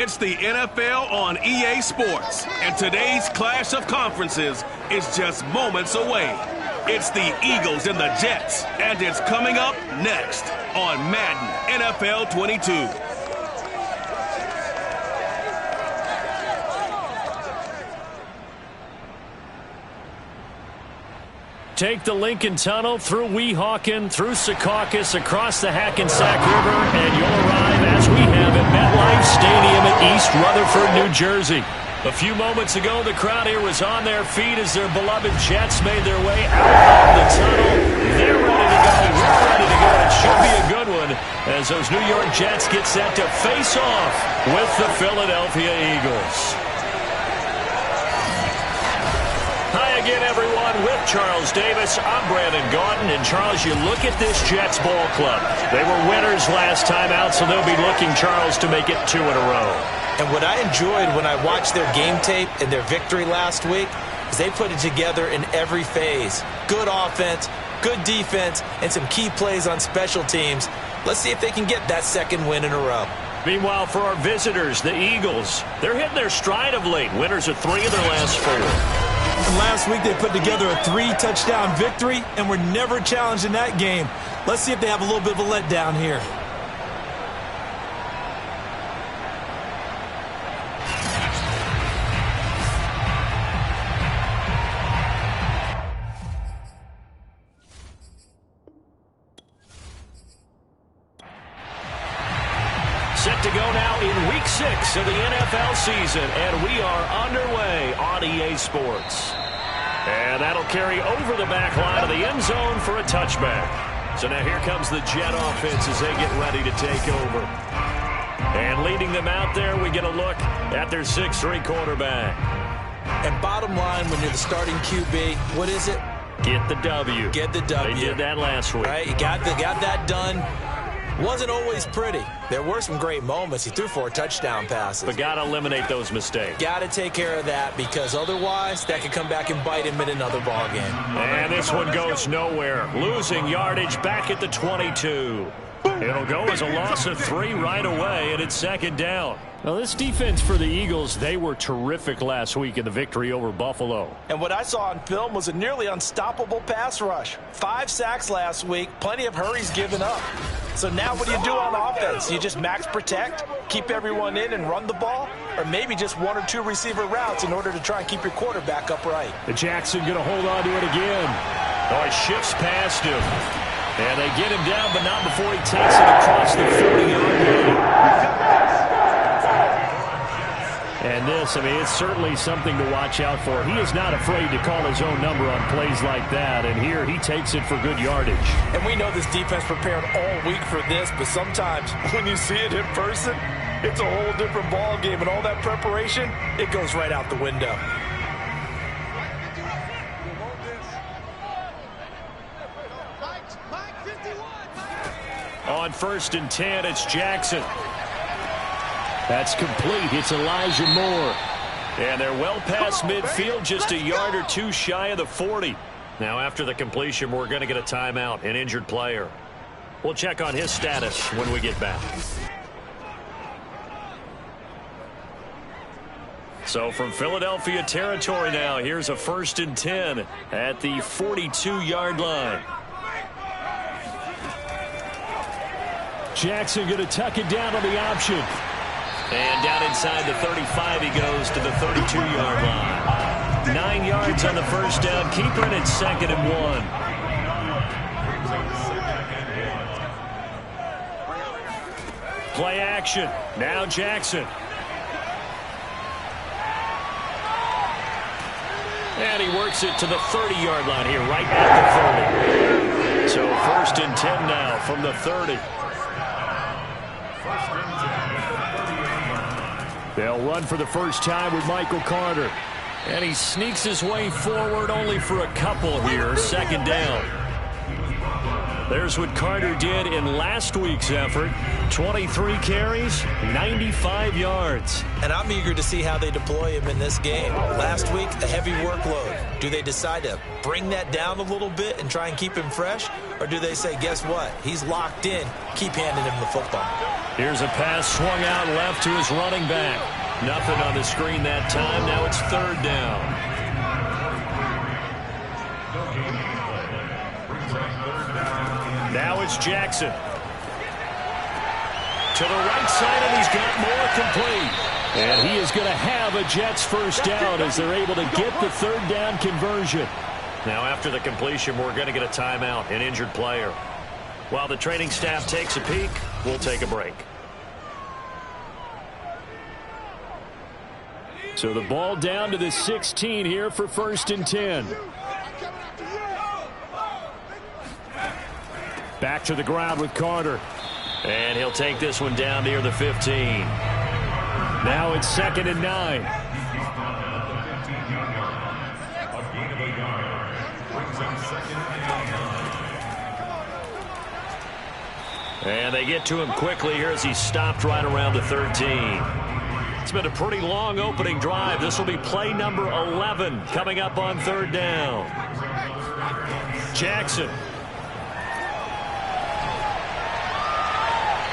It's the NFL on EA Sports, and today's clash of conferences is just moments away. It's the Eagles and the Jets, and it's coming up next on Madden NFL 22. Take the Lincoln Tunnel through Weehawken, through Secaucus, across the Hackensack River, and you'll arrive, as we have, at MetLife Stadium in East Rutherford, New Jersey. A few moments ago, the crowd here was on their feet as their beloved Jets made their way out of the tunnel. They're ready to go. We're ready to go. It should be a good one as those New York Jets get set to face off with the Philadelphia Eagles. Hi again, everyone, with Charles Davis. I'm Brandon Gaudin, and Charles, you look at this Jets ball club. They were winners last time out, so they'll be looking, Charles, to make it 2 in a row. And what I enjoyed when I watched their game tape and their victory last week is they put it together in every phase. Good offense, good defense, and some key plays on special teams. Let's see if they can get that second win in a row. Meanwhile, for our visitors, the Eagles, they're hitting their stride of late. Winners of 3 of their last 4. And last week they put together a 3-touchdown victory and were never challenged in that game. Let's see if they have a little bit of a letdown here. Set to go now in Week 6 of the NFL season, and we are underway on EA Sports. And that'll carry over the back line of the end zone for a touchback. So now here comes the Jet offense as they get ready to take over. And leading them out there, we get a look at their 6'3" quarterback. And bottom line, when you're the starting QB, what is it? Get the W. Get the W. They did that last week. Right, you got that done. Wasn't always pretty. There were some great moments. He threw 4 touchdown passes. But got to eliminate those mistakes. Got to take care of that because otherwise that could come back and bite him in another ball game. And this one goes nowhere. Losing yardage back at the 22. It'll go as a loss of 3 right away, and it's second down. Now, this defense for the Eagles, they were terrific last week in the victory over Buffalo. And what I saw on film was a nearly unstoppable pass rush. 5 sacks last week, plenty of hurries given up. So now what do you do on offense? You just max protect, keep everyone in and run the ball, or maybe just 1 or 2 receiver routes in order to try and keep your quarterback upright. And Jackson going to hold on to it again. Oh, he shifts past him. And they get him down, but not before he takes it across the 40-yard line. And this, I mean, it's certainly something to watch out for. He is not afraid to call his own number on plays like that. And here he takes it for good yardage. And we know this defense prepared all week for this, but sometimes when you see it in person, it's a whole different ball game. And all that preparation, it goes right out the window. On 1st and 10, it's Jackson. That's complete. It's Elijah Moore. And they're well past midfield, just a yard or 2 shy of the 40. Now, after the completion, we're going to get a timeout, an injured player. We'll check on his status when we get back. So from Philadelphia territory now, here's a 1st and 10 at the 42-yard line. Jackson going to tuck it down on the option. And down inside the 35 he goes to the 32-yard line. 9 yards on the first down. Keeper in at 2nd and 1. Play action. Now Jackson. And he works it to the 30-yard line here, right at the 30. So 1st and 10 now from the 30. They'll run for the first time with Michael Carter. And he sneaks his way forward only for a couple here. 2nd down. There's what Carter did in last week's effort. 23 carries, 95 yards. And I'm eager to see how they deploy him in this game. Last week, a heavy workload. Do they decide to bring that down a little bit and try and keep him fresh? Or do they say, guess what? He's locked in. Keep handing him the football. Here's a pass swung out left to his running back. Nothing on the screen that time. Now it's third down. Now it's Jackson. To the right side, and he's got more complete. And he is going to have a Jets first down as they're able to get the third down conversion. Now after the completion, we're going to get a timeout, an injured player. While the training staff takes a peek, we'll take a break. So the ball down to the 16 here for 1st and 10. Back to the ground with Carter. And he'll take this one down near the 15. Now it's 2nd and 9. And they get to him quickly here as he's stopped right around the 13. It's been a pretty long opening drive. This will be play number 11 coming up on 3rd down. Jackson.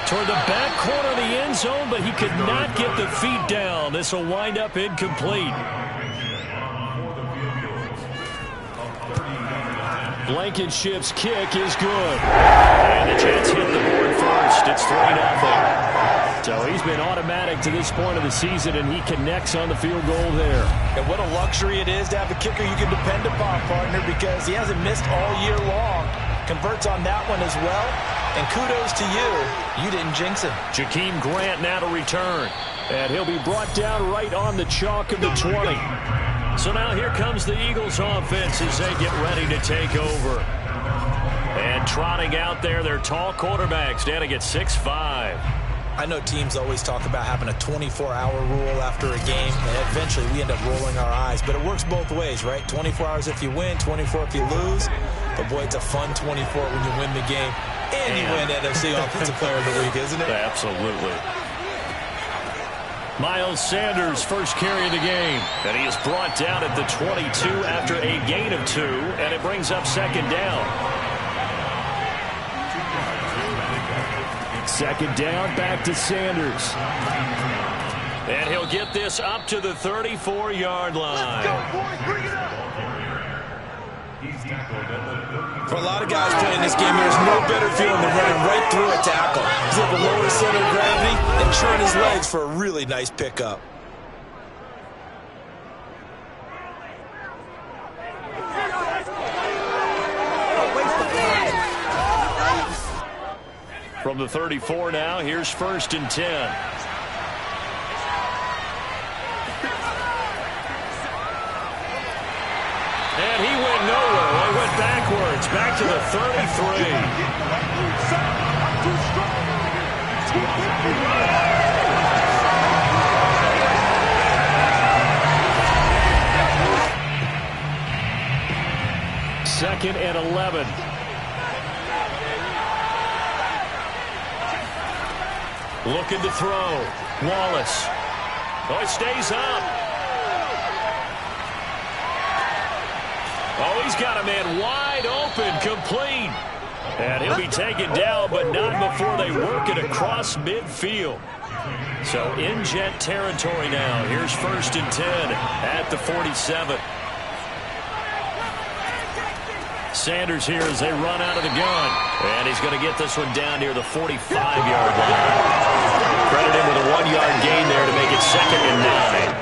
Toward the back corner of the end zone, but he could not get the feet down. This will wind up incomplete. Blankenship's kick is good. And the Jets hit the board first. It's 3-0. So he's been automatic to this point of the season, and he connects on the field goal there. And what a luxury it is to have a kicker you can depend upon, partner, because he hasn't missed all year long. Converts on that one as well. And kudos to you. You didn't jinx him. Jakeem Grant now to return. And he'll be brought down right on the chalk of the 20. So now here comes the Eagles offense as they get ready to take over. And trotting out there, their tall quarterbacks standing at 6'5". I know teams always talk about having a 24-hour rule after a game, and eventually we end up rolling our eyes. But it works both ways, right? 24 hours if you win, 24 if you lose. But, boy, it's a fun 24 when you win the game. And you win NFC Offensive Player of the Week, isn't it? Absolutely. Miles Sanders, first carry of the game. And he is brought down at the 22 after a gain of 2. And it brings up 2nd down. 2nd down, back to Sanders. And he'll get this up to the 34-yard line. For a lot of guys playing this game, there's no better feeling than running right through a tackle. He's at the lower center of gravity and turn his legs for a really nice pickup. From the 34 now, here's 1st and 10. And he went nowhere. Well, he went backwards, back to the 33. Second and 11. Looking to throw. Wallace. Oh, it stays up. Oh, he's got a man wide open, complete. And he'll be taken down, but not before they work it across midfield. So in Jet territory now. Here's 1st and 10 at the 47. Sanders here as they run out of the gun. And he's going to get this one down near the 45-yard line. Credit him with a 1-yard gain there to make it 2nd and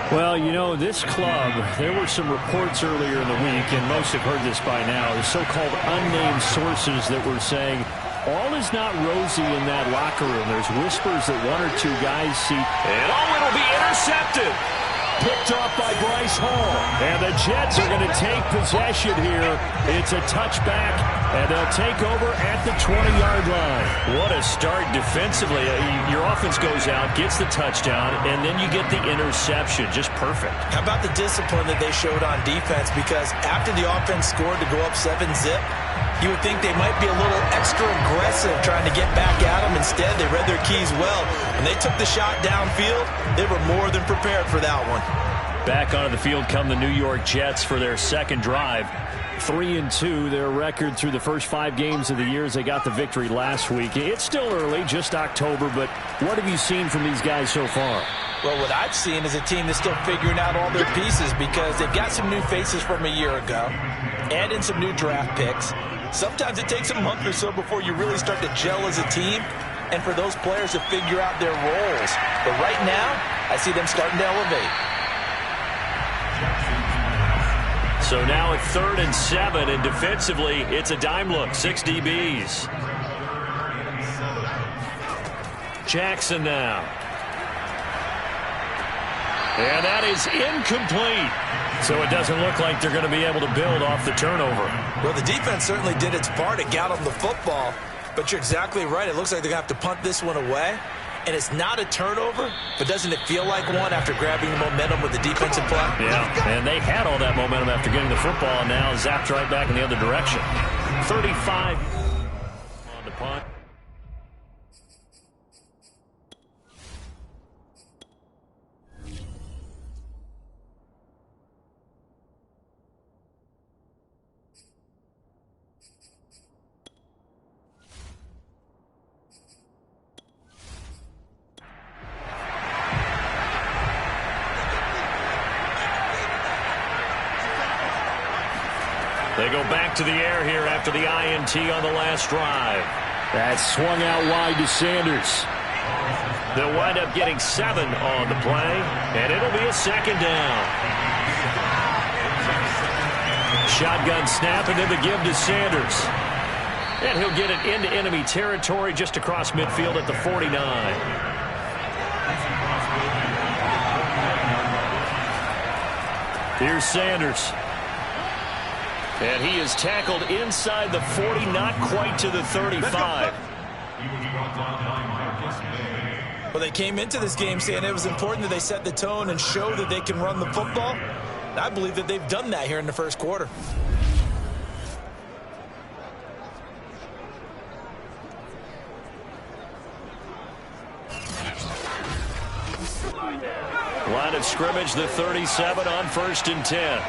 9. Well, you know, this club, there were some reports earlier in the week, and most have heard this by now, the so-called unnamed sources that were saying all is not rosy in that locker room. There's whispers that 1 or 2 guys see. And it'll be intercepted. Picked off by Bryce Hall. And the Jets are going to take possession here. It's a touchback, and they'll take over at the 20-yard line. What a start defensively. Your offense goes out, gets the touchdown, and then you get the interception. Just perfect. How about the discipline that they showed on defense? Because after the offense scored to go up 7-0, you would think they might be a little extra aggressive trying to get back at them. Instead, they read their keys well. When they took the shot downfield, they were more than prepared for that one. Back onto the field come the New York Jets for their second drive. 3-2, their record through the first 5 games of the year as they got the victory last week. It's still early, just October, but what have you seen from these guys so far? Well, what I've seen is a team that's still figuring out all their pieces because they've got some new faces from a year ago, add in some new draft picks. Sometimes it takes a month or so before you really start to gel as a team and for those players to figure out their roles. But right now, I see them starting to elevate. So now it's 3rd and 7, and defensively, it's a dime look, 6 DBs. Jackson now. And that is incomplete. So it doesn't look like they're going to be able to build off the turnover. Well, the defense certainly did its part. It got them the football. But you're exactly right. It looks like they're going to have to punt this one away. And it's not a turnover, but doesn't it feel like one after grabbing the momentum with the defensive play? Yeah, and they had all that momentum after getting the football, and now zapped right back in the other direction. 35 on the punt. They go back to the air here after the INT on the last drive. That swung out wide to Sanders. They'll wind up getting 7 on the play, and it'll be a 2nd down. Shotgun snap, and then the give to Sanders. And he'll get it into enemy territory just across midfield at the 49. Here's Sanders. And he is tackled inside the 40, not quite to the 35. Well, they came into this game saying it was important that they set the tone and show that they can run the football. And I believe that they've done that here in the first quarter. Line of scrimmage, the 37 on 1st and 10.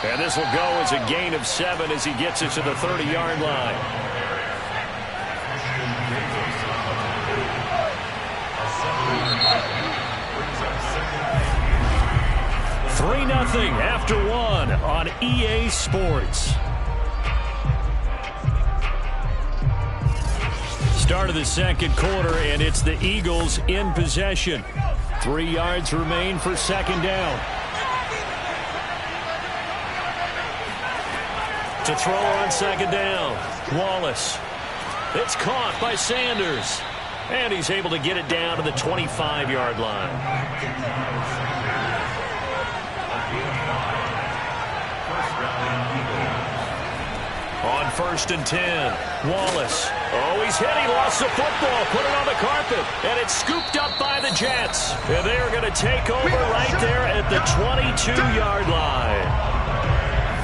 And this will go as a gain of 7 as he gets it to the 30-yard line. Three 3-0 after 1 on EA Sports. Start of the second quarter, and it's the Eagles in possession. 3 yards remain for 2nd down. To throw on 2nd down, Wallace. It's caught by Sanders. And he's able to get it down to the 25-yard line. On 1st and 10, Wallace. Oh, he's hit. He lost the football. Put it on the carpet. And it's scooped up by the Jets. And they're going to take over right there at the 22-yard line.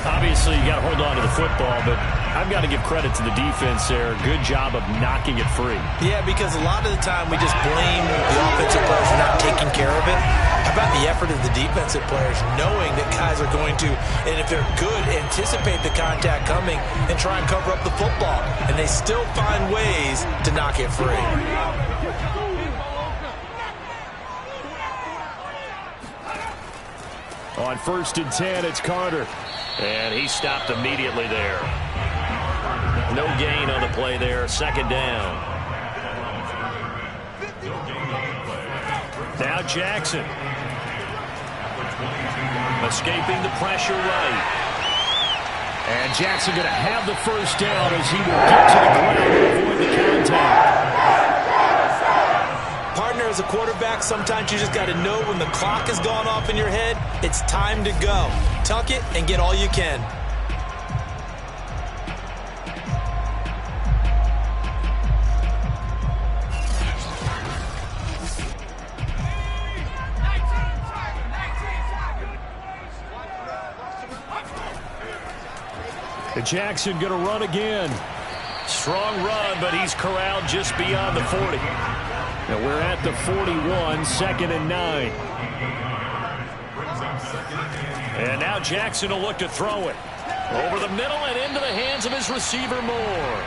Obviously, you got to hold on to the football, but I've got to give credit to the defense there. Good job of knocking it free. Yeah, because a lot of the time we just blame the offensive players for not taking care of it. How about the effort of the defensive players knowing that guys are going to, and if they're good, anticipate the contact coming and try and cover up the football. And they still find ways to knock it free. On 1st and 10, it's Carter. And he stopped immediately there. No gain on the play there. 2nd down. Now Jackson. Escaping the pressure right. And Jackson going to have the 1st down as he will get to the ground to avoid the contact. Partner, as a quarterback, sometimes you just got to know when the clock has gone off in your head, it's time to go. Tuck it and get all you can. And Jackson going to run again. Strong run, but he's corralled just beyond the 40. Now we're at the 41, 2nd and 9. And now Jackson will look to throw it. Over the middle and into the hands of his receiver, Moore.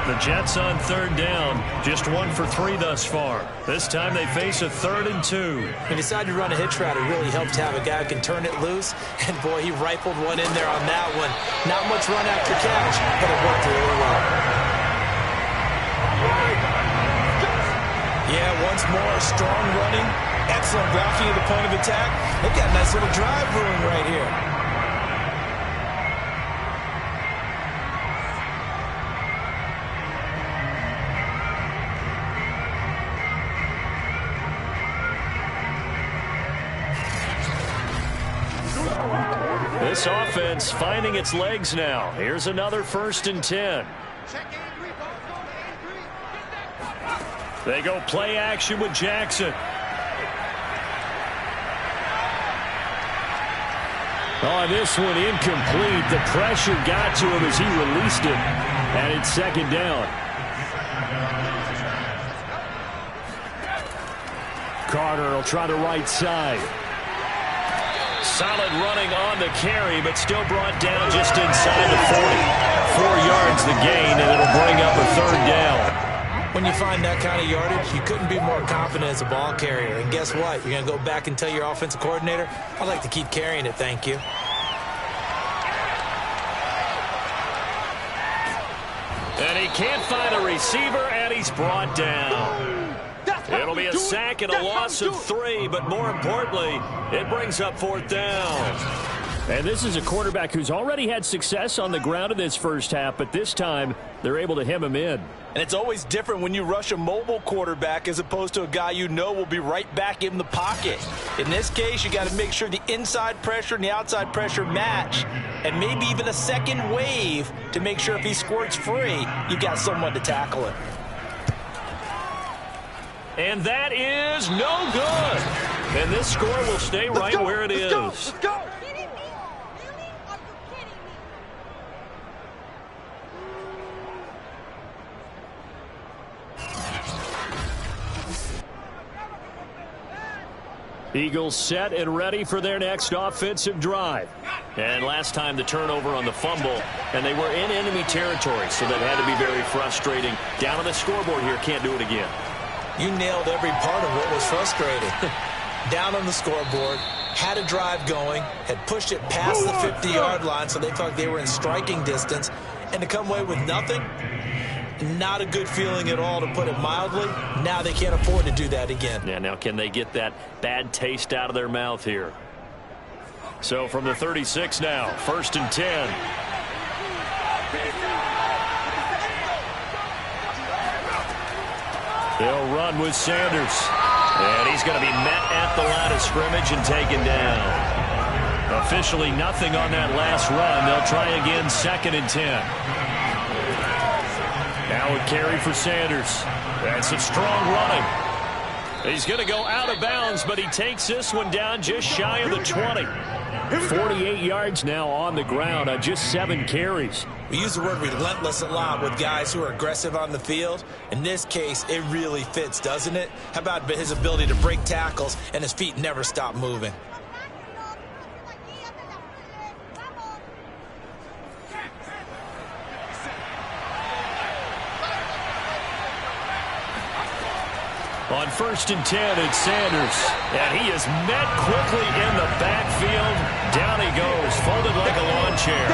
The Jets on 3rd down. Just 1 for 3 thus far. This time they face a 3rd and 2. He decided to run a hitch route. It really helped to have a guy who can turn it loose. And, boy, he rifled one in there on that one. Not much run after catch, but it worked really well. Yeah, once more, strong running. Excellent blocking at the point of attack. They've got a nice little drive brewing right here. This offense finding its legs now. Here's another 1st and 10. They go play action with Jackson. On this one, incomplete. The pressure got to him as he released it. And it's 2nd down. Carter will try the right side. Solid running on the carry, but still brought down just inside the 40. 4 yards the gain, and it'll bring up a 3rd down. When you find that kind of yardage, you couldn't be more confident as a ball carrier. And guess what? You're going to go back and tell your offensive coordinator, I'd like to keep carrying it, thank you. And he can't find a receiver, and he's brought down. It'll be a sack and a loss of 3, but more importantly, it brings up 4th down. And this is a quarterback who's already had success on the ground in this first half, but this time they're able to hem him in. And it's always different when you rush a mobile quarterback as opposed to a guy you know will be right back in the pocket. In this case, you got to make sure the inside pressure and the outside pressure match, and maybe even a second wave to make sure if he squirts free, you got someone to tackle it. And that is no good. And this score will stay right where it is. Let's go. Eagles set and ready for their next offensive drive. And last time the turnover on the fumble, and they were in enemy territory, so that had to be very frustrating. Down on the scoreboard here, can't do it again. You nailed every part of what was frustrating. Down on the scoreboard, had a drive going, had pushed it past the 50-yard line, so they thought they were in striking distance, and to come away with nothing, not a good feeling at all, to put it mildly. Now they can't afford to do that again. Yeah, now can they get that bad taste out of their mouth here? So from the 36 now, 1st and 10. They'll run with Sanders. And he's going to be met at the line of scrimmage and taken down. Officially nothing on that last run. They'll try again, 2nd and 10. Now a carry for Sanders. That's a strong running. He's going to go out of bounds, but he takes this one down just shy of the 20. 48 yards now on the ground on just 7 carries. We use the word relentless a lot with guys who are aggressive on the field. In this case, it really fits, doesn't it? How about his ability to break tackles and his feet never stop moving? On 1st and 10, it's Sanders. And he is met quickly in the backfield. Down he goes, folded like a lawn chair.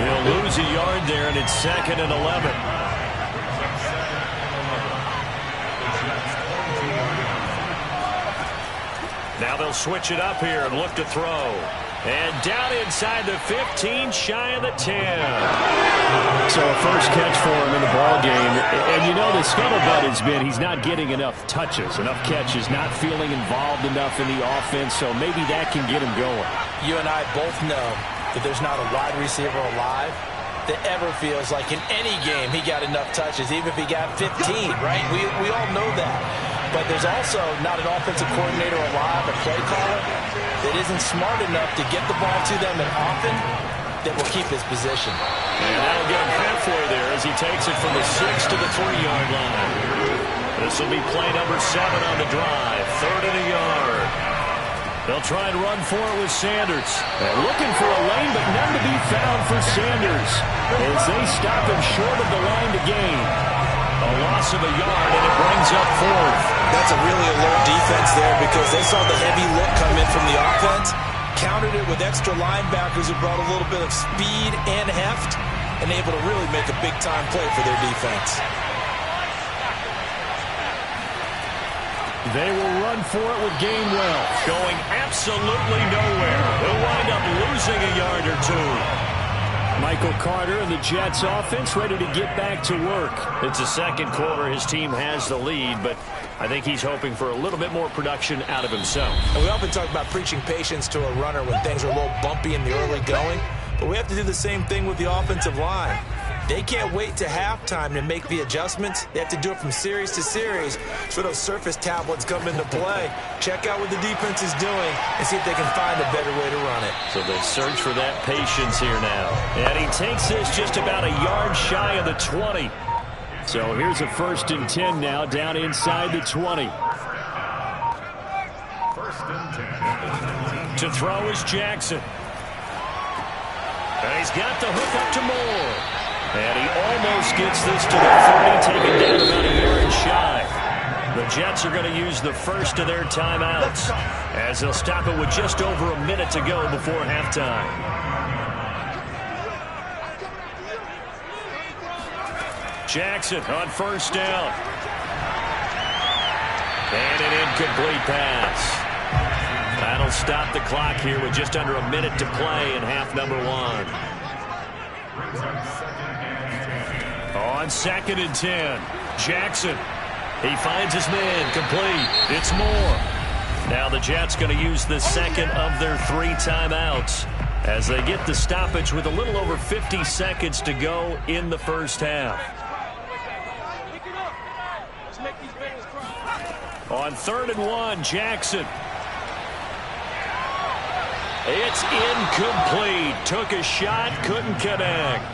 He'll lose a yard there, and it's 2nd and 11. Now they'll switch it up here and look to throw. And down inside the 15, shy of the 10. So a first catch for him in the ball game. And you know the scuttlebutt has been he's not getting enough touches, enough catches, not feeling involved enough in the offense. So maybe that can get him going. You and I both know that there's not a wide receiver alive that ever feels like in any game he got enough touches, even if he got 15, right? We all know that. But there's also not an offensive coordinator alive, a play caller, that isn't smart enough to get the ball to them and often that will keep his position. And that'll get him halfway there as he takes it from the 6 to the 3-yard line. This will be play number 7 on the drive. 3rd and a yard. They'll try and run for it with Sanders. They're looking for a lane, but none to be found for Sanders as they stop him short of the line to gain. A loss of a yard, and it brings up 4th. That's a really alert defense there because they saw the heavy look come in from the offense, countered it with extra linebackers who brought a little bit of speed and heft, and able to really make a big-time play for their defense. They will run for it with Gainwell, going absolutely nowhere. They'll wind up losing a yard or 2. Michael Carter and the Jets offense ready to get back to work. It's the second quarter. His team has the lead, but I think he's hoping for a little bit more production out of himself. And we often talk about preaching patience to a runner when things are a little bumpy in the early going, but we have to do the same thing with the offensive line. They can't wait to halftime to make the adjustments. They have to do it from series to series so those surface tablets come into play. Check out what the defense is doing and see if they can find a better way to run it. So they search for that patience here now. And he takes this just about a yard shy of the 20. So here's a 1st and 10 now down inside the 20. To throw is Jackson. And he's got the hook up to Moore. And he almost gets this to the 30, taken down about a yard shy. The Jets are going to use the first of their timeouts as they'll stop it with just over a minute to go before halftime. Jackson on 1st down. And an incomplete pass. That'll stop the clock here with just under a minute to play in half number 1. On 2nd and 10, Jackson. He finds his man, complete. It's Moore. Now the Jets going to use the second of their 3 timeouts as they get the stoppage with a little over 50 seconds to go in the first half. On 3rd and 1, Jackson. It's incomplete. Took a shot, couldn't connect.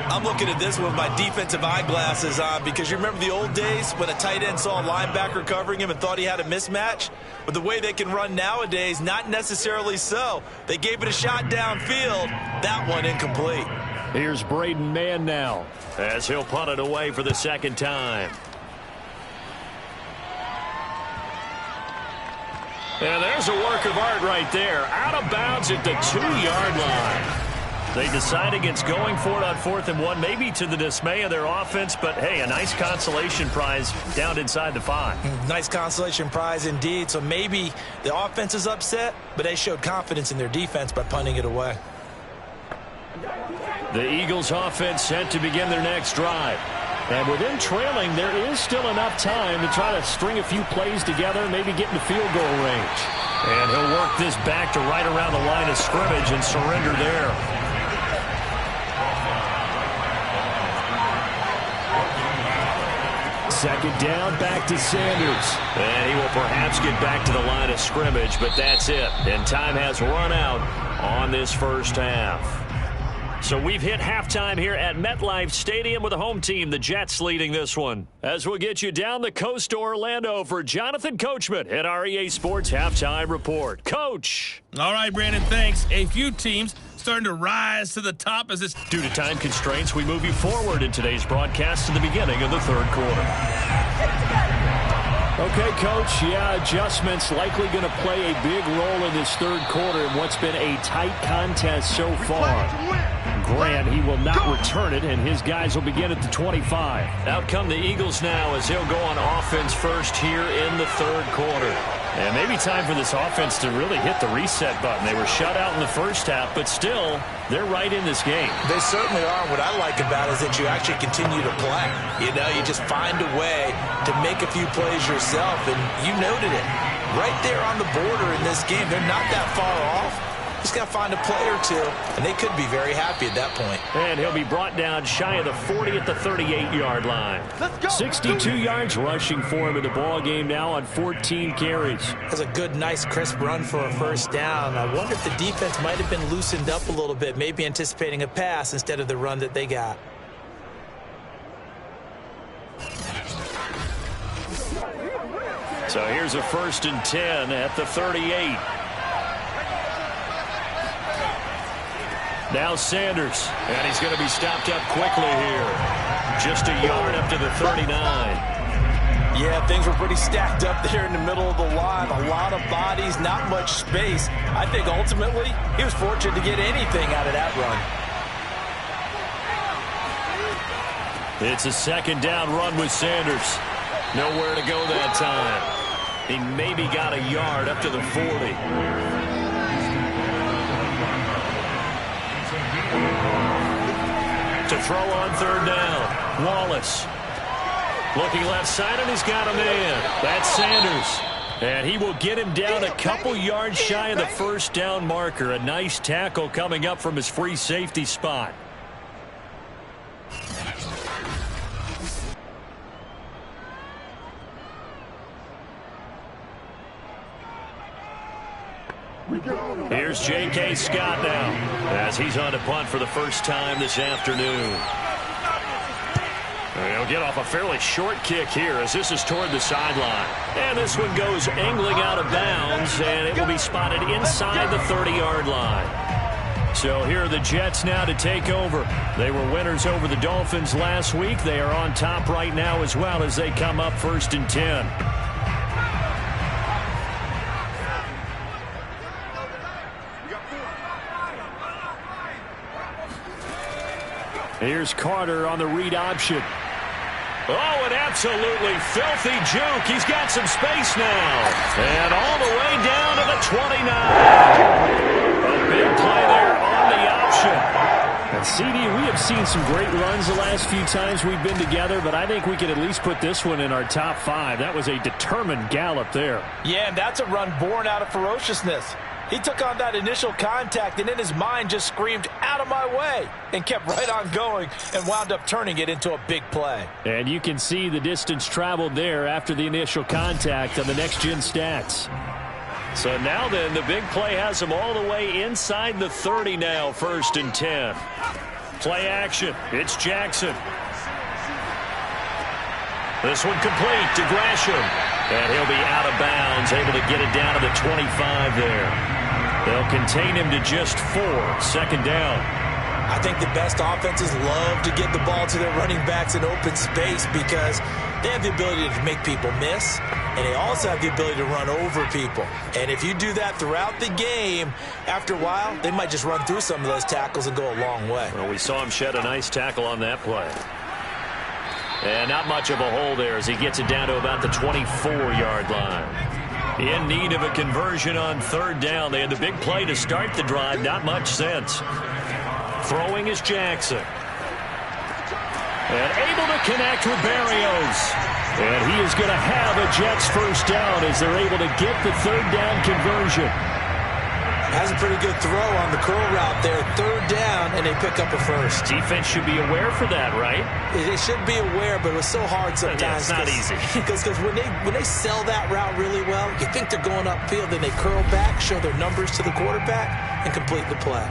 I'm looking at this with my defensive eyeglasses on because you remember the old days when a tight end saw a linebacker covering him and thought he had a mismatch? But the way they can run nowadays, not necessarily so. They gave it a shot downfield. That one incomplete. Here's Braden Mann now as he'll punt it away for the second time. And there's a work of art right there. Out of bounds at the 2-yard line. They decide against going for it on 4th and 1, maybe to the dismay of their offense, but hey, a nice consolation prize down inside the 5. Nice consolation prize indeed. So maybe the offense is upset, but they showed confidence in their defense by punting it away. The Eagles offense set to begin their next drive. And with them trailing, there is still enough time to try to string a few plays together, maybe get into field goal range. And he'll work this back to right around the line of scrimmage and surrender there. Second down, back to Sanders. And he will perhaps get back to the line of scrimmage, but that's it. And time has run out on this first half. So we've hit halftime here at MetLife Stadium with the home team, the Jets, leading this one. As we'll get you down the coast to Orlando for Jonathan Coachman at our EA Sports Halftime Report. Coach. All right, Brandon, thanks. A few teams starting to rise to the top as this. Due to time constraints, we move you forward in today's broadcast to the beginning of the third quarter. Okay, Coach, adjustments likely going to play a big role in this third quarter in what's been a tight contest so far. Grant, he will not return it, and his guys will begin at the 25. Out come the Eagles now as they'll go on offense first here in the third quarter. And maybe time for this offense to really hit the reset button. They were shut out in the first half, but still, they're right in this game. They certainly are. What I like about it is that you actually continue to play. You know, you just find a way to make a few plays yourself, and you noted it. Right there on the border in this game, they're not that far off. Just got to find a play or two, and they could be very happy at that point. And he'll be brought down shy of the 40 at the 38-yard line. 62 yards rushing for him in the ball game now on 14 carries. That's a good, nice, crisp run for a first down. I wonder if the defense might have been loosened up a little bit, maybe anticipating a pass instead of the run that they got. So here's a 1st and 10 at the 38. Now Sanders, and he's going to be stopped up quickly here. Just a yard up to the 39. Yeah, things were pretty stacked up there in the middle of the line. A lot of bodies, not much space. I think ultimately he was fortunate to get anything out of that run. It's a 2nd down run with Sanders. Nowhere to go that time. He maybe got a yard up to the 40. To throw on 3rd down, Wallace. Looking left side, and he's got a man. That's Sanders. And he will get him down a couple yards shy of the 1st down marker. A nice tackle coming up from his free safety spot. Here's J.K. Scott now as he's on to punt for the first time this afternoon. He'll get off a fairly short kick here as this is toward the sideline. And this one goes angling out of bounds, and it will be spotted inside the 30-yard line. So here are the Jets now to take over. They were winners over the Dolphins last week. They are on top right now as well as they come up 1st and 10. Here's Carter on the read option. Oh, an absolutely filthy juke. He's got some space now. And all the way down to the 29. A big play there on the option. And CD, we have seen some great runs the last few times we've been together, but I think we could at least put this one in our top 5. That was a determined gallop there. Yeah, and that's a run born out of ferociousness. He took on that initial contact and in his mind just screamed, "Out of my way," and kept right on going and wound up turning it into a big play. And you can see the distance traveled there after the initial contact on the next-gen stats. So now then, the big play has him all the way inside the 30 now, 1st and 10. Play action. It's Jackson. This one complete to Gresham. And he'll be out of bounds, able to get it down to the 25 there. They'll contain him to just 4, 2nd down. I think the best offenses love to get the ball to their running backs in open space because they have the ability to make people miss, and they also have the ability to run over people. And if you do that throughout the game, after a while, they might just run through some of those tackles and go a long way. Well, we saw him shed a nice tackle on that play. And not much of a hole there as he gets it down to about the 24-yard line. In need of a conversion on 3rd down. They had the big play to start the drive. Not much sense. Throwing is Jackson. And able to connect with Berrios. And he is going to have a Jets 1st down as they're able to get the 3rd down conversion. Has a pretty good throw on the curl route there. 3rd down, and they pick up a 1st. Defense should be aware for that, right? They should be aware, but it was so hard sometimes. Yeah, it's not easy. Because when they sell that route really well, you think they're going upfield, then they curl back, show their numbers to the quarterback, and complete the play.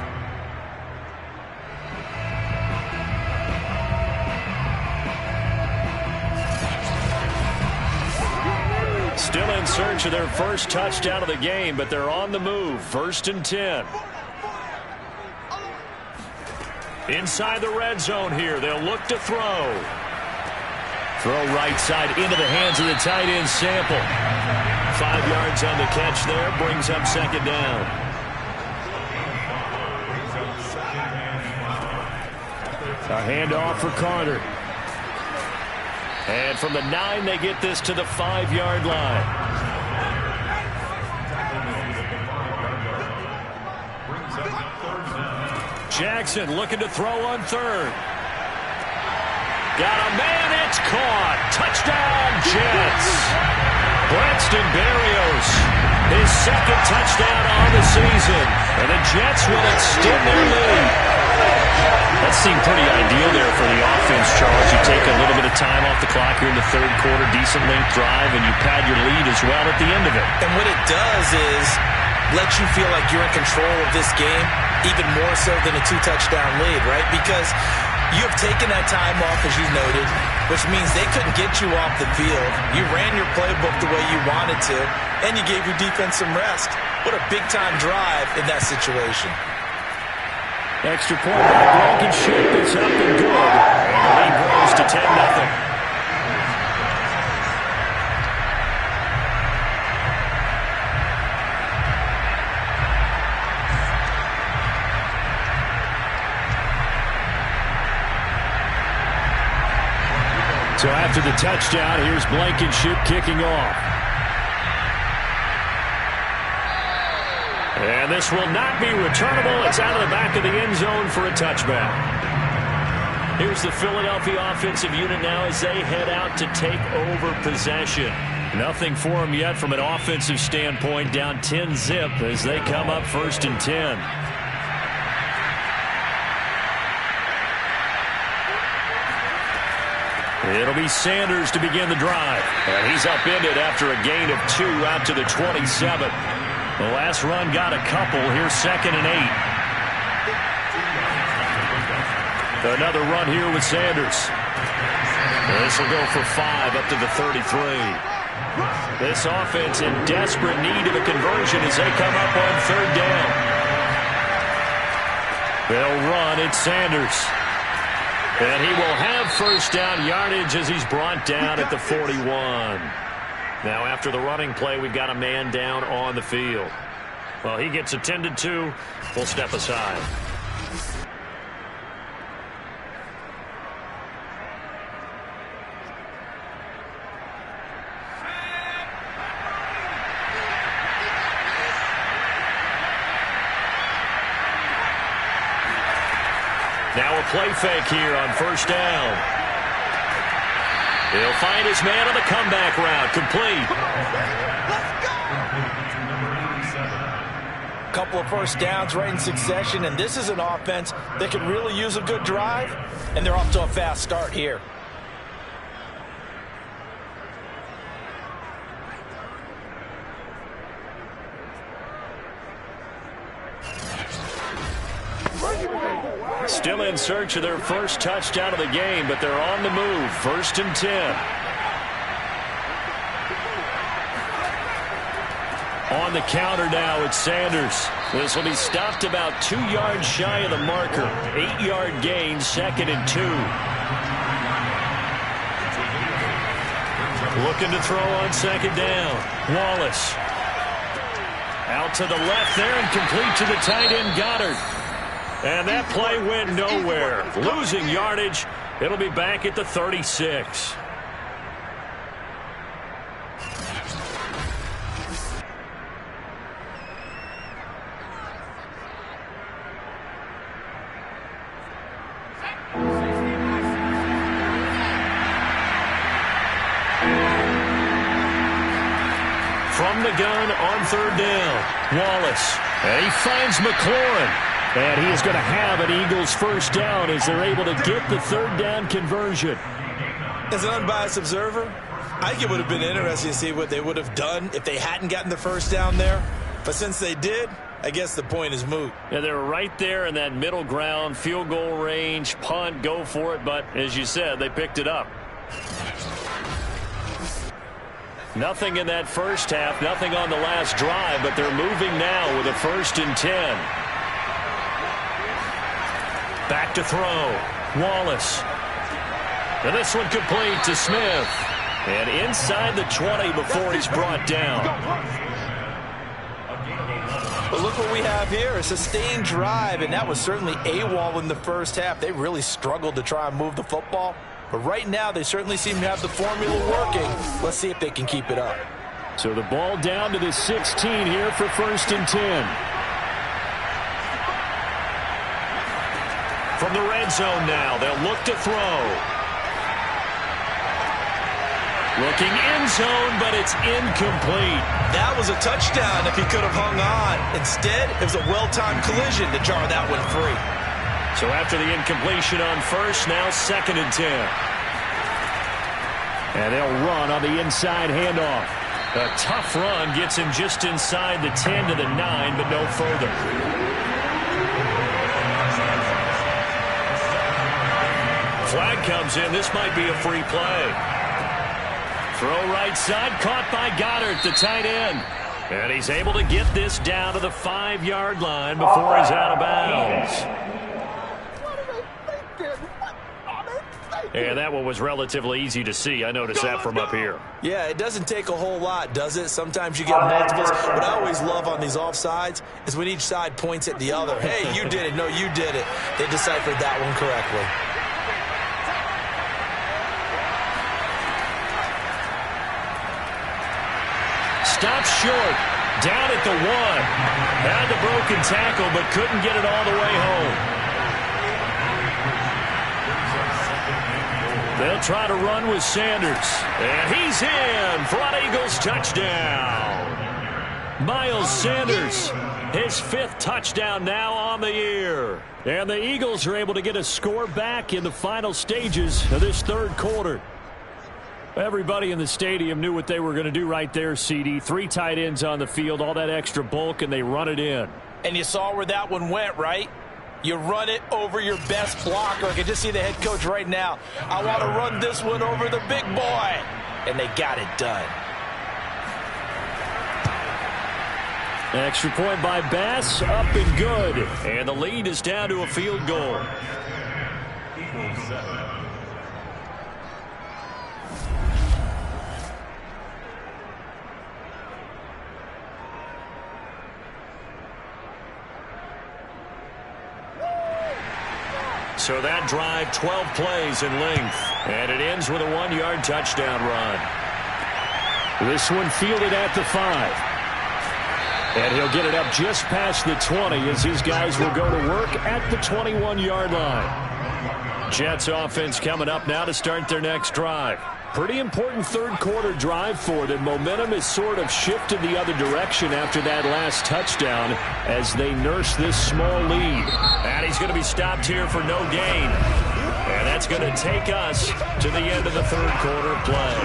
Still in search of their first touchdown of the game, but they're on the move. 1st and 10. Inside the red zone here. They'll look to throw. Throw right side into the hands of the tight end Sample. 5 yards on the catch there. Brings up 2nd down. A handoff for Carter. And from the 9, they get this to the 5-yard line. Jackson looking to throw on 3rd. Got a man, it's caught. Touchdown, Jets. Braxton Berrios His second touchdown on the season. And the Jets will extend their lead. That seemed pretty ideal there for the offense, Charles. You take a little bit of time off the clock here in the third quarter, decent length drive, and you pad your lead as well at the end of it. And what it does is let you feel like you're in control of this game, even more so than a 2-touchdown lead, right? Because you have taken that time off, as you noted, which means they couldn't get you off the field. You ran your playbook the way you wanted to, and you gave your defense some rest. What a big-time drive in that situation. Extra point by Blankenship is up and good. And the lead grows to 10-0. So after the touchdown, here's Blankenship kicking off. And this will not be returnable. It's out of the back of the end zone for a touchback. Here's the Philadelphia offensive unit now as they head out to take over possession. Nothing for them yet from an offensive standpoint, down 10-0 as they come up 1st and 10. It'll be Sanders to begin the drive. And he's upended after a gain of 2 out to the 27. The last run got a couple. Here's 2nd and 8. Another run here with Sanders. This will go for 5 up to the 33. This offense in desperate need of a conversion as they come up on 3rd down. They'll run. It's Sanders. And he will have 1st down yardage as he's brought down at the 41. Now, after the running play, we've got a man down on the field. Well, he gets attended to. We'll step aside. Now a play fake here on 1st down. He'll find his man on the comeback route. Complete. Couple of 1st downs right in succession, and this is an offense that could really use a good drive, and they're off to a fast start here. Still in search of their first touchdown of the game, but they're on the move. 1st and 10. On the counter now, it's Sanders. This will be stopped about 2 yards shy of the marker. 8-yard gain, 2nd and 2. Looking to throw on 2nd down. Wallace. Out to the left there and complete to the tight end, Goddard. And that play went nowhere. Losing yardage. It'll be back at the 36. From the gun on 3rd down. Wallace. And he finds McLaurin. And he is going to have an Eagles 1st down as they're able to get the 3rd down conversion. As an unbiased observer, I think it would have been interesting to see what they would have done if they hadn't gotten the 1st down there. But since they did, I guess the point is moot. Yeah, they were right there in that middle ground, field goal range, punt, go for it. But as you said, they picked it up. Nothing in that first half, nothing on the last drive, but they're moving now with a 1st and 10. Back to throw. Wallace. And this one complete to Smith. And inside the 20 before he's brought down. But look what we have here. A sustained drive, and that was certainly AWOL in the first half. They really struggled to try and move the football. But right now, they certainly seem to have the formula working. Let's see if they can keep it up. So the ball down to the 16 here for 1st and 10. From the red zone now, they'll look to throw. Looking end zone, but it's incomplete. That was a touchdown if he could have hung on. Instead, it was a well-timed collision to jar that one free. So after the incompletion on first, now 2nd and 10. And they'll run on the inside handoff. A tough run gets him just inside the 10 to the 9, but no further. Flag comes in. This might be a free play. Throw right side, caught by Goddard, the tight end. And he's able to get this down to the 5-yard line before he's out of bounds. And that one was relatively easy to see. I noticed that from up here. Yeah, it doesn't take a whole lot, does it? Sometimes you get multiples. What I always love on these offsides is when each side points at the other. Hey, you did it. No, you did it. They deciphered that one correctly. Stops short. Down at the 1. Had the broken tackle, but couldn't get it all the way home. They'll try to run with Sanders. And he's in for an Eagles touchdown. Miles Sanders, his 5th touchdown now on the year. And the Eagles are able to get a score back in the final stages of this 3rd quarter. Everybody in the stadium knew what they were going to do right there, CD. 3 tight ends on the field, all that extra bulk, and they run it in. And you saw where that one went, right? You run it over your best blocker. I can just see the head coach right now. I want to run this one over the big boy. And they got it done. Extra point by Bass, up and good. And the lead is down to a field goal. So that drive, 12 plays in length. And it ends with a 1-yard touchdown run. This one fielded at the 5. And he'll get it up just past the 20 as his guys will go to work at the 21-yard line. Jets offense coming up now to start their next drive. Pretty important 3rd quarter drive for them. Momentum has sort of shifted the other direction after that last touchdown as they nurse this small lead. And he's going to be stopped here for no gain. And that's going to take us to the end of the 3rd quarter play.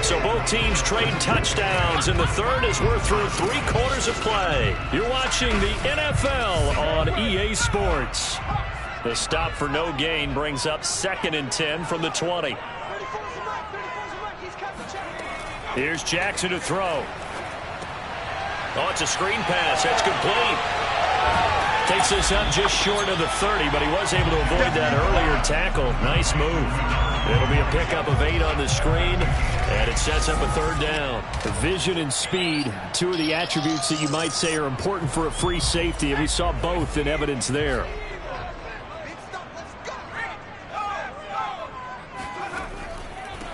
So both teams trade touchdowns in the 3rd as we're through 3 quarters of play. You're watching the NFL on EA Sports. The stop for no gain brings up 2nd and 10 from the 20. Here's Jackson to throw. Oh, it's a screen pass. That's complete. Takes this up just short of the 30, but he was able to avoid that earlier tackle. Nice move. It'll be a pickup of 8 on the screen, and it sets up a 3rd down. Vision and speed, 2 of the attributes that you might say are important for a free safety, and we saw both in evidence there.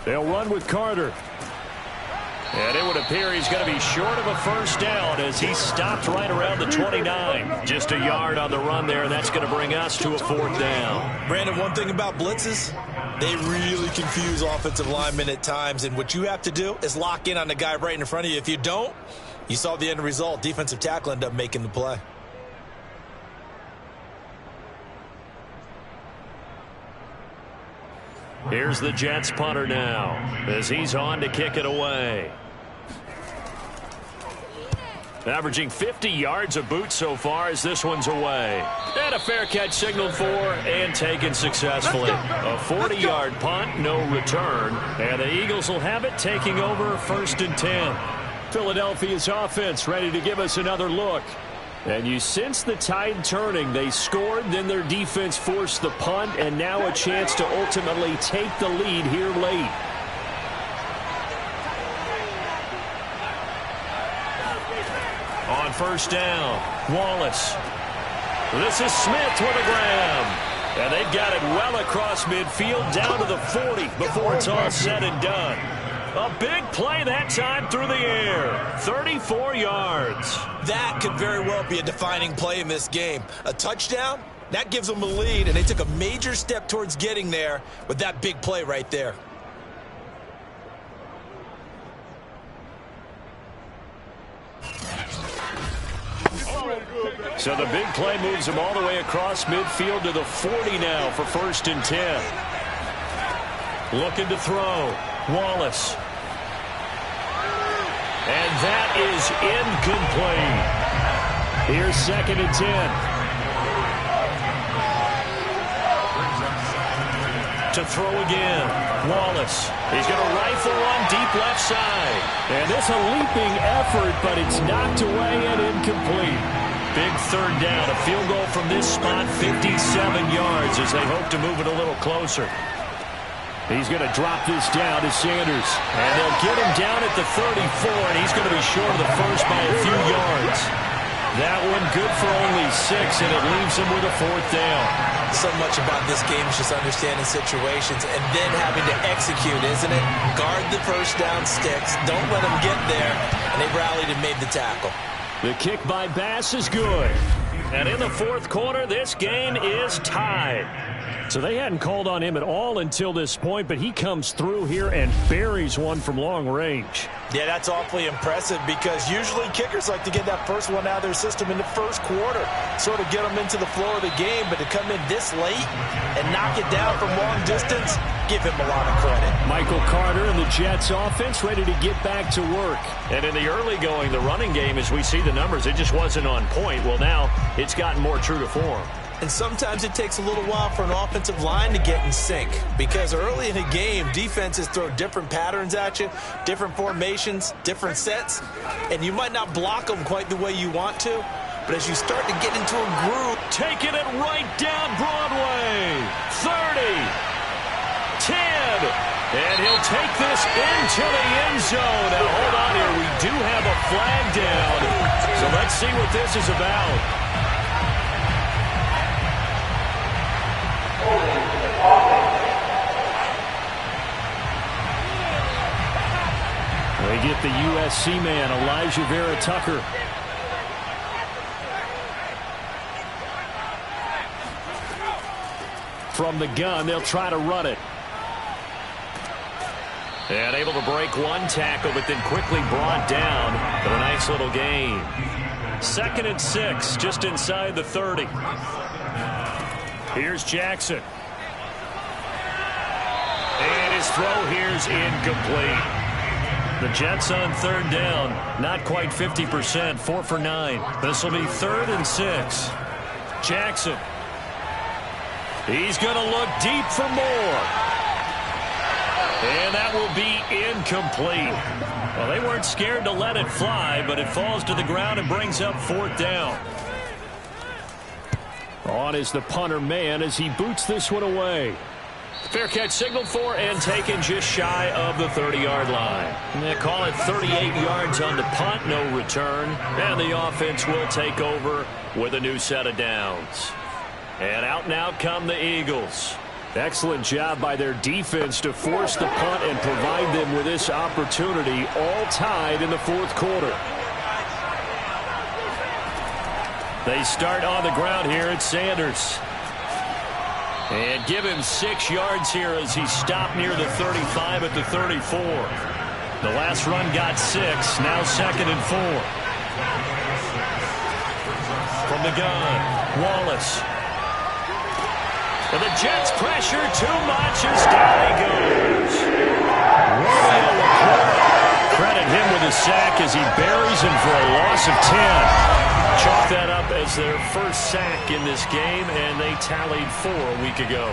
They'll run with Carter. And it would appear he's going to be short of a 1st down as he stopped right around the 29. Just a yard on the run there, and that's going to bring us to a 4th down. Brandon, one thing about blitzes, they really confuse offensive linemen at times, and what you have to do is lock in on the guy right in front of you. If you don't, you saw the end result. Defensive tackle ended up making the play. Here's the Jets punter now as he's on to kick it away. Averaging 50 yards a boot so far as this one's away. And a fair catch signaled for and taken successfully. A 40-yard punt, no return. And the Eagles will have it taking over 1st and 10. Philadelphia's offense ready to give us another look. And you sense the tide turning. They scored, then their defense forced the punt, and now a chance to ultimately take the lead here late. On 1st down, Wallace. This is Smith with a grab. And they've got it well across midfield down to the 40 before it's all said and done. A big play that time through the air. 34 yards. That could very well be a defining play in this game. A touchdown, that gives them a lead, and they took a major step towards getting there with that big play right there. So the big play moves him all the way across midfield to the 40 now for 1st and 10. Looking to throw. Wallace. And that is incomplete. Here's 2nd and 10. To throw again. Wallace. He's going to rifle one deep left side. And it's a leaping effort, but it's knocked away and incomplete. Big 3rd down. A field goal from this spot, 57 yards as they hope to move it a little closer. He's going to drop this down to Sanders. And they'll get him down at the 34, and he's going to be short of the first by a few yards. That one good for only 6, and it leaves him with a 4th down. So much about this game is just understanding situations and then having to execute, isn't it? Guard the first down sticks. Don't let them get there. And they rallied and made the tackle. The kick by Bass is good. And in the 4th quarter, this game is tied. So they hadn't called on him at all until this point, but he comes through here and buries one from long range. Yeah, that's awfully impressive because usually kickers like to get that first one out of their system in the 1st quarter, sort of get them into the flow of the game, but to come in this late and knock it down from long distance, give him a lot of credit. Michael Carter and the Jets offense ready to get back to work. And in the early going, the running game, as we see the numbers, it just wasn't on point. Well, now it's gotten more true to form. And sometimes it takes a little while for an offensive line to get in sync because early in a game, defenses throw different patterns at you, different formations, different sets, and you might not block them quite the way you want to, but as you start to get into a groove. Taking it right down Broadway. 30. 10. And he'll take this into the end zone. Now, hold on here. We do have a flag down. So let's see what this is about. They get the USC man, Elijah Vera Tucker. From the gun, they'll try to run it. And able to break one tackle, but then quickly brought down. But a nice little gain. 2nd and 6, just inside the 30. Here's Jackson. And his throw here's incomplete. The Jets on 3rd down, not quite 50%, 4 for 9. This will be 3rd and 6. Jackson. He's going to look deep for more. And that will be incomplete. Well, they weren't scared to let it fly, but it falls to the ground and brings up 4th down. On is the punter man as he boots this one away. Fair catch signaled for and taken just shy of the 30-yard line. And they call it 38 yards on the punt, no return. And the offense will take over with a new set of downs. And out now come the Eagles. Excellent job by their defense to force the punt and provide them with this opportunity, all tied in the 4th quarter. They start on the ground here at Sanders. And give him 6 yards here as he stopped near the 35 at the 34. The last run got 6, now 2nd and 4. From the gun, Wallace. And the Jets pressure too much as down he goes. Romeo LaPorta. Credit him with a sack as he buries him for a loss of 10. Chalk that up as their first sack in this game, and they tallied 4 a week ago.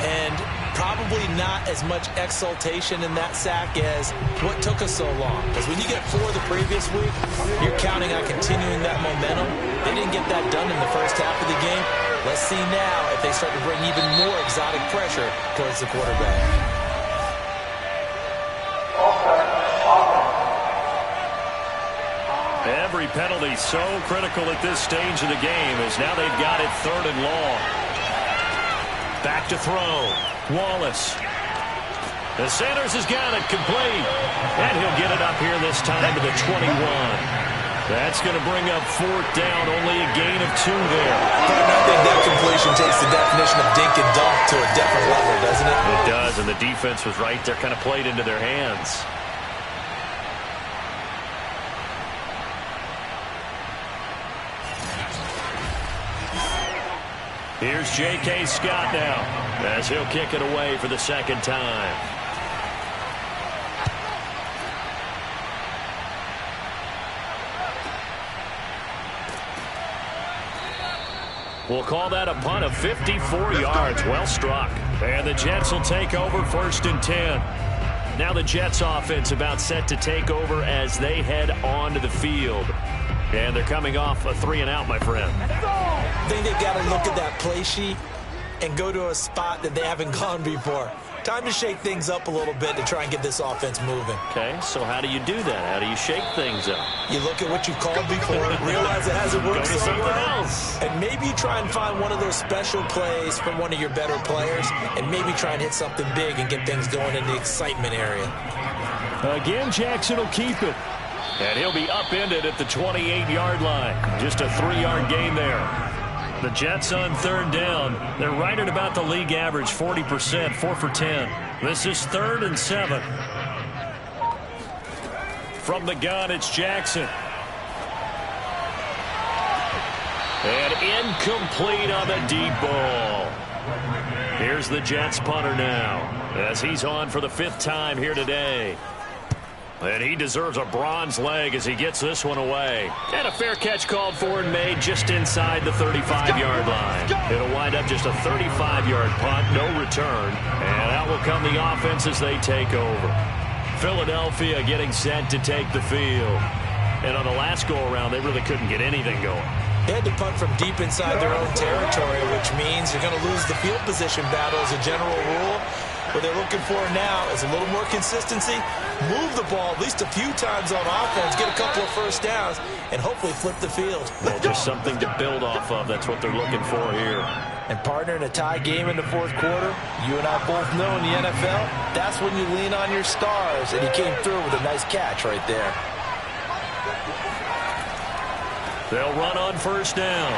And probably not as much exultation in that sack as what took us so long. Because when you get 4 the previous week, you're counting on continuing that momentum. They didn't get that done in the first half of the game. Let's see now if they start to bring even more exotic pressure towards the quarterback. Every penalty so critical at this stage of the game as now they've got it 3rd and long. Back to throw. Wallace. The Sanders has got it complete. And he'll get it up here this time to the 21. That's going to bring up 4th down, only a gain of 2 there. I think that completion takes the definition of dink and dunk to a different level, doesn't it? It does, and the defense was right there, kind of played into their hands. Here's J.K. Scott now as he'll kick it away for the second time. We'll call that a punt of 54 yards. Well struck. And the Jets will take over 1st and 10. Now the Jets offense about set to take over as they head onto the field. And they're coming off a 3-and-out, my friend. I think they've got to look at that play sheet and go to a spot that they haven't gone before. Time to shake things up a little bit to try and get this offense moving. Okay, so how do you do that? How do you shake things up? You look at what you've called before, realize it hasn't worked so well, and maybe you try and find one of those special plays from one of your better players, and maybe try and hit something big and get things going in the excitement area. Again, Jackson will keep it. And he'll be upended at the 28-yard line. Just a 3-yard gain there. The Jets on 3rd down. They're right at about the league average, 40%, 4 for 10. This is 3rd and 7. From the gun, it's Jackson. And incomplete on the deep ball. Here's the Jets punter now as he's on for the 5th time here today. And he deserves a bronze leg as he gets this one away. And a fair catch called for and made just inside the 35-yard line. It'll wind up just a 35-yard punt, no return. And out will come the offense as they take over. Philadelphia getting set to take the field. And on the last go-around, they really couldn't get anything going. They had to punt from deep inside their own territory, which means you're going to lose the field position battle as a general rule. What they're looking for now is a little more consistency, move the ball at least a few times on offense, get a couple of first downs, and hopefully flip the field. Well, just something to build off of. That's what they're looking for here. And partner, in a tie game in the 4th quarter, you and I both know in the NFL, that's when you lean on your stars, and he came through with a nice catch right there. They'll run on 1st down.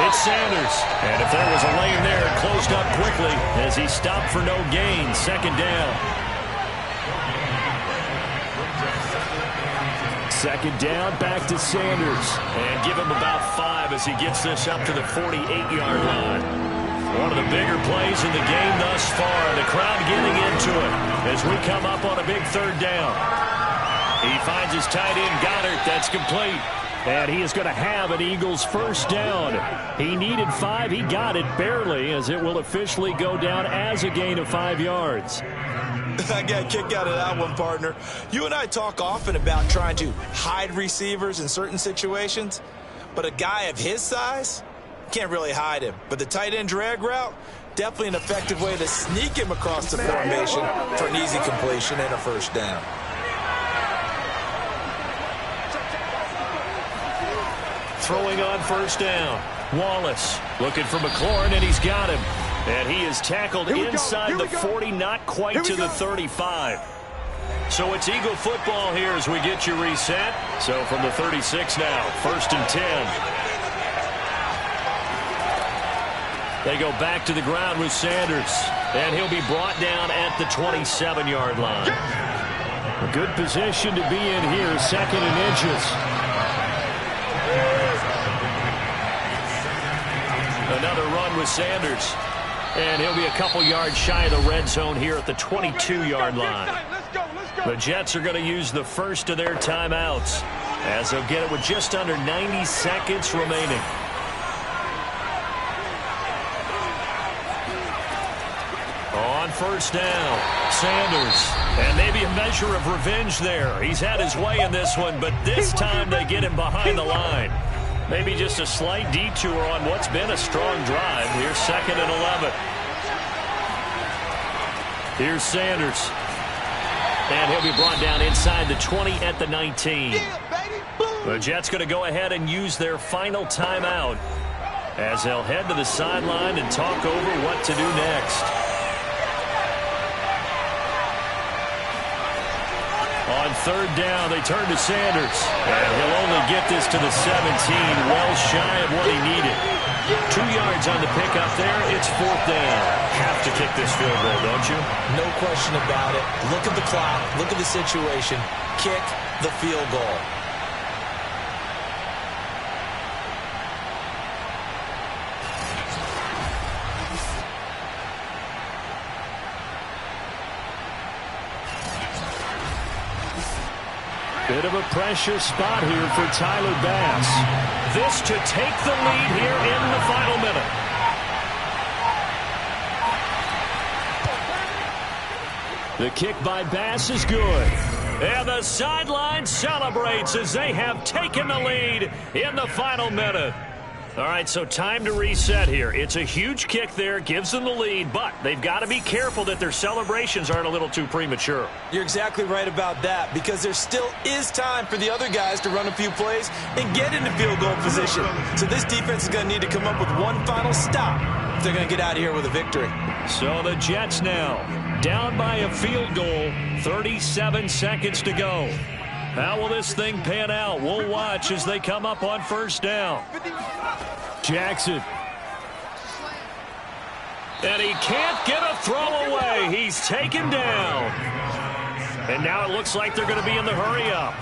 It's Sanders. And if there was a lane there, it closed up quickly as he stopped for no gain. 2nd down. 2nd down, back to Sanders. And give him about 5 as he gets this up to the 48-yard line. One of the bigger plays in the game thus far. The crowd getting into it as we come up on a big 3rd down. He finds his tight end, Goddard. That's complete. And he is going to have an Eagles 1st down. He needed 5. He got it barely as it will officially go down as a gain of 5 yards. I got a kick out of that one, partner. You and I talk often about trying to hide receivers in certain situations, but a guy of his size can't really hide him. But the tight end drag route, definitely an effective way to sneak him across the formation for an easy completion and a 1st down. Throwing on 1st down. Wallace looking for McLaurin, and he's got him. And he is tackled inside the 40, not quite to the 35. So it's Eagle football here as we get you reset. So from the 36 now, 1st and 10. They go back to the ground with Sanders. And he'll be brought down at the 27-yard line. A good position to be in here, 2nd and inches. Another run with Sanders. And he'll be a couple yards shy of the red zone here at the 22-yard line. The Jets are going to use the first of their timeouts as they'll get it with just under 90 seconds remaining. On 1st down, Sanders. And maybe a measure of revenge there. He's had his way in this one, but this time they get him behind the line. Maybe just a slight detour on what's been a strong drive. Here's 2nd and 11. Here's Sanders. And he'll be brought down inside the 20 at the 19. The Jets going to go ahead and use their final timeout as they'll head to the sideline and talk over what to do next. On 3rd down, they turn to Sanders. And he'll only get this to the 17, well shy of what he needed. 2 yards on the pickup there. It's 4th down. Have to kick this field goal, don't you? No question about it. Look at the clock. Look at the situation. Kick the field goal. Bit of a pressure spot here for Tyler Bass. This to take the lead here in the final minute. The kick by Bass is good. And the sideline celebrates as they have taken the lead in the final minute. All right, so time to reset here. It's a huge kick there, gives them the lead, but they've got to be careful that their celebrations aren't a little too premature. You're exactly right about that, because there still is time for the other guys to run a few plays and get into field goal position. So this defense is going to need to come up with one final stop if they're going to get out of here with a victory. So the Jets now down by a field goal, 37 seconds to go. How will this thing pan out? We'll watch as they come up on first down. Jackson. And he can't get a throw away. He's taken down. And now it looks like they're going to be in the hurry-up.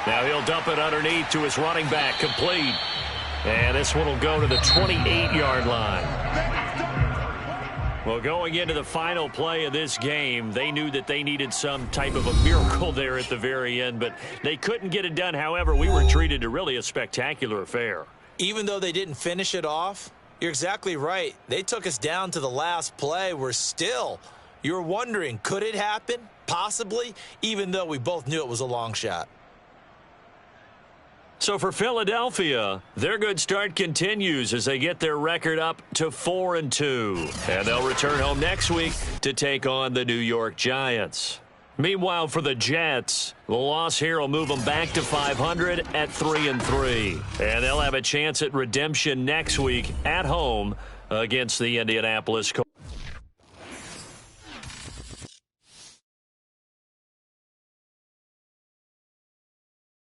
Now he'll dump it underneath to his running back, complete. And this one will go to the 28-yard line. Well, going into the final play of this game, they knew that they needed some type of a miracle there at the very end, but they couldn't get it done. However, we were treated to really a spectacular affair. Even though they didn't finish it off, you're exactly right. They took us down to the last play. You're wondering, could it happen? Possibly, even though we both knew it was a long shot. So for Philadelphia, their good start continues as they get their record up to 4-2. And they'll return home next week to take on the New York Giants. Meanwhile, for the Jets, the loss here will move them back to 500 at 3-3. And they'll have a chance at redemption next week at home against the Indianapolis Colts.